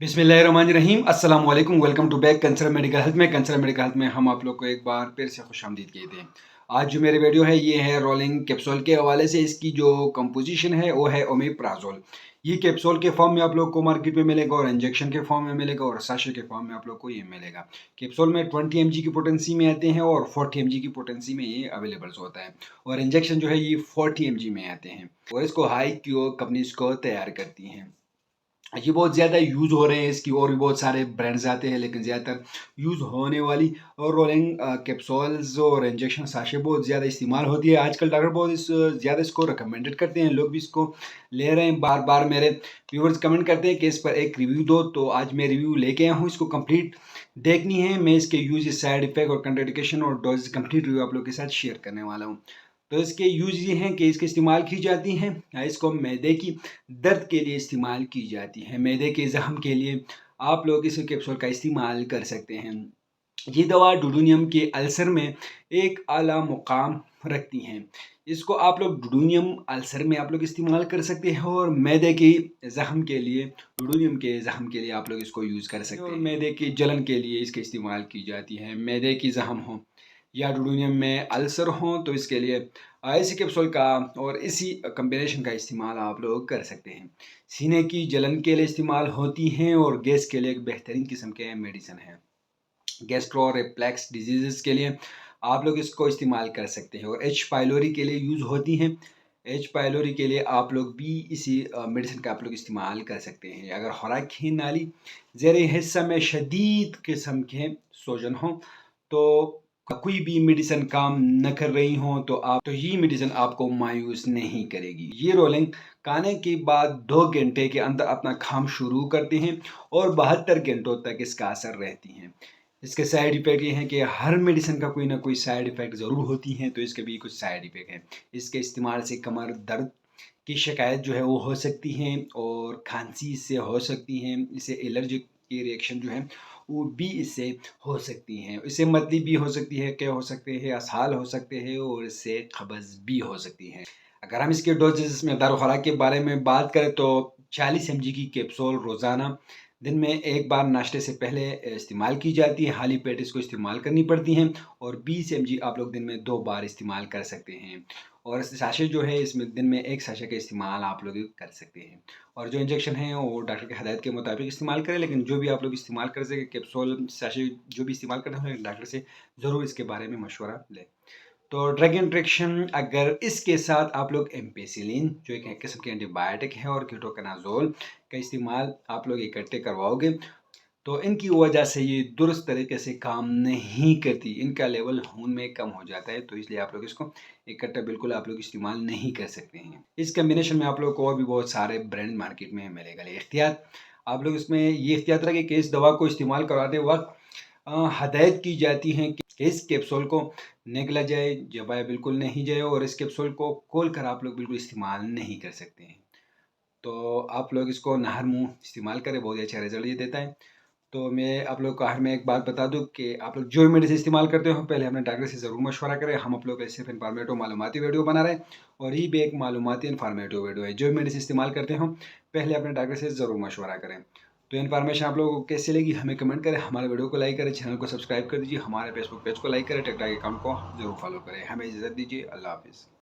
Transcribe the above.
बिस्मिल्लाहिर्रहमानिर्रहीम अस्सलाम वालेकुम। Welcome to back concern medical health में। कंसर्न मेडिकल हेल्थ में हम आप लोग को एक बार फिर से खुश आमदीद कहते हैं। आज जो मेरी वीडियो है ये है रोलिंग कैप्सूल के हवाले से। इसकी जो कंपोजिशन है वो है ओमेप्राजोल। ये कैप्सूल के फॉर्म में आप लोग को मार्केट में मिलेगा और इंजेक्शन के फॉर्म में मिलेगा और साशे के फॉर्म में आप लोग को ये मिलेगा। कैप्सूल में 20 mg की पोटेंसी में आते हैं और 40 mg की पोटेंसी में ये अवेलेबल होता है और इंजेक्शन जो है ये 40 mg में आते हैं और इसको हाई क्योर कंपनीज को तैयार करती हैं। ये बहुत ज़्यादा यूज़ हो रहे हैं इसकी और भी बहुत सारे ब्रांड्स आते हैं, लेकिन ज़्यादातर यूज़ होने वाली और रोलिंग कैप्सूल्स और इंजेक्शन साशे बहुत ज़्यादा इस्तेमाल होती है आजकल। डॉक्टर बहुत ज़्यादा इसको रिकमेंडेड करते हैं, लोग भी इसको ले रहे हैं। बार बार मेरे व्यूवर्स कमेंट करते हैं कि इस पर एक रिव्यू दो, तो आज मैं रिव्यू लेके आया हूँ। इसको कंप्लीट देखनी है, मैं इसके यूज, साइड इफेक्ट और कंट्राइंडिकेशन और डोज कंप्लीट रिव्यू आप लोग के साथ शेयर करने वाला हूँ। तो इसके यूज ये हैं कि इसके इस्तेमाल की जाती हैं, इसको मैदे की दर्द के लिए इस्तेमाल की जाती है। मैदे के जख्म के लिए आप लोग इस कैप्सूल का इस्तेमाल कर सकते हैं। ये दवा डुडूनियम के अल्सर में एक आला मुकाम रखती हैं। इसको आप लोग डुडूनियम अल्सर में आप लोग इस्तेमाल कर सकते हैं और मैदे के जख्म के लिए, डुडूनियम के जख्म के लिए आप लोग इसको यूज़ कर सकते हैं। मैदे की जलन के लिए इसके इस्तेमाल की जाती है। मैदे की जख्म हो या डुडूनियम में अल्सर हो तो इसके लिए इसी कैप्सूल का और इसी कम्बिनेशन का इस्तेमाल आप लोग कर सकते हैं। सीने की जलन के लिए इस्तेमाल होती हैं और गैस के लिए एक बेहतरीन किस्म के मेडिसिन है। गैस्ट्रो रिफ्लक्स डिजीज़ के लिए आप लोग इसको इस्तेमाल कर सकते हैं और एच पाइलोरी के लिए यूज़ होती हैं। एच पाइलोरी के लिए आप लोग भी इसी मेडिसिन का आप लोग इस्तेमाल कर सकते हैं। अगर खुराकी नाली ज़ेरे हिस्सा में शदीद किस्म के सोजन हो, तो कोई भी मेडिसिन काम न कर रही हो, तो ये मेडिसिन आपको मायूस नहीं करेगी। ये रोलिंग खाने के बाद 2 घंटे के अंदर अपना काम शुरू करते हैं और 72 घंटों तक इसका असर रहती हैं। इसके साइड इफ़ेक्ट ये हैं कि हर मेडिसिन का कोई ना कोई साइड इफ़ेक्ट ज़रूर होती हैं, तो इसके भी कुछ साइड इफ़ेक्ट हैं। इसके इस्तेमाल से कमर दर्द की शिकायत जो है वो हो सकती हैं और खांसी इससे हो सकती हैं। इससे एलर्जिक की रिएक्शन जो है वो भी इससे हो सकती हैं। इससे मतली भी हो सकती है, क्या हो सकते हैं, असहाल हो सकते हैं और इससे कब्ज़ भी हो सकती है। अगर हम इसके डोजेस में दारू खुराक के बारे में बात करें तो 40 mg की कैप्सूल रोज़ाना दिन में एक बार नाश्ते से पहले इस्तेमाल की जाती है। खाली पेट इसको इस्तेमाल करनी पड़ती हैं और 20 mg आप लोग दिन में 2 बार इस्तेमाल कर सकते हैं और साशे जो है इसमें दिन में एक साशे का इस्तेमाल आप लोग कर सकते हैं। और जो इंजेक्शन है वो डॉक्टर की हदायत के मुताबिक इस्तेमाल करें, लेकिन जो भी आप लोग इस्तेमाल कर सके कैप्सूल साशे जो भी इस्तेमाल करते हैं डॉक्टर से ज़रूर इसके बारे में मशवरा लें। तो ड्रग इंट्रैक्शन, अगर इसके साथ आप लोग एम्पेसिलिन जो एक किस्म के एंटीबायोटिक है और कीटोकनाजोल का इस्तेमाल आप लोग इकट्ठे करवाओगे तो इनकी वजह से ये दुरुस्त तरीके से काम नहीं करती, इनका लेवल खून में कम हो जाता है, तो इसलिए आप लोग इसको इकट्ठा बिल्कुल आप लोग इस्तेमाल नहीं कर सकते हैं। इस कम्बिनेशन में आप लोग को और भी बहुत सारे ब्रांड मार्केट में मिलेगा। एहतियात आप लोग इसमें ये एहतियात रखें कि इस दवा को इस्तेमाल करवाते वक्त हदायत की जाती है कि इस कैप्सूल को निगला जाए, चबाया बिल्कुल नहीं जाए और इस कैप्सूल को खोल कर आप लोग बिल्कुल इस्तेमाल नहीं कर सकते हैं। तो आप लोग इसको नहर मुँह इस्तेमाल करें, बहुत ही अच्छा रिजल्ट ये देता है। तो मैं आप लोग को आखिर में एक बात बता दूं कि आप लोग जो भी मेडिसिन इस्तेमाल करते हो पहले अपने डॉक्टर से ज़रूर मशवरा करें। हम आप लोग का सिर्फ इन्फॉर्मेटिव मालूमाती वीडियो बना रहे हैं और ये भी एक मालूमाती इन्फॉर्मेटिव वीडियो है। जो भी मेडिसिन इस्तेमाल करते हो पहले अपने डॉक्टर से ज़रूर मशवरा करें। तो इन्फॉर्मेशन आप लोगों को कैसी लगी हमें कमेंट करें, हमारे वीडियो को लाइक करें, चैनल को सब्सक्राइब कर दीजिए, हमारे फेसबुक पेज को लाइक करें, टिकटॉक अकाउंट को जरूर फॉलो करें। हमें इजाज़त दीजिए, अल्लाह हाफिज़।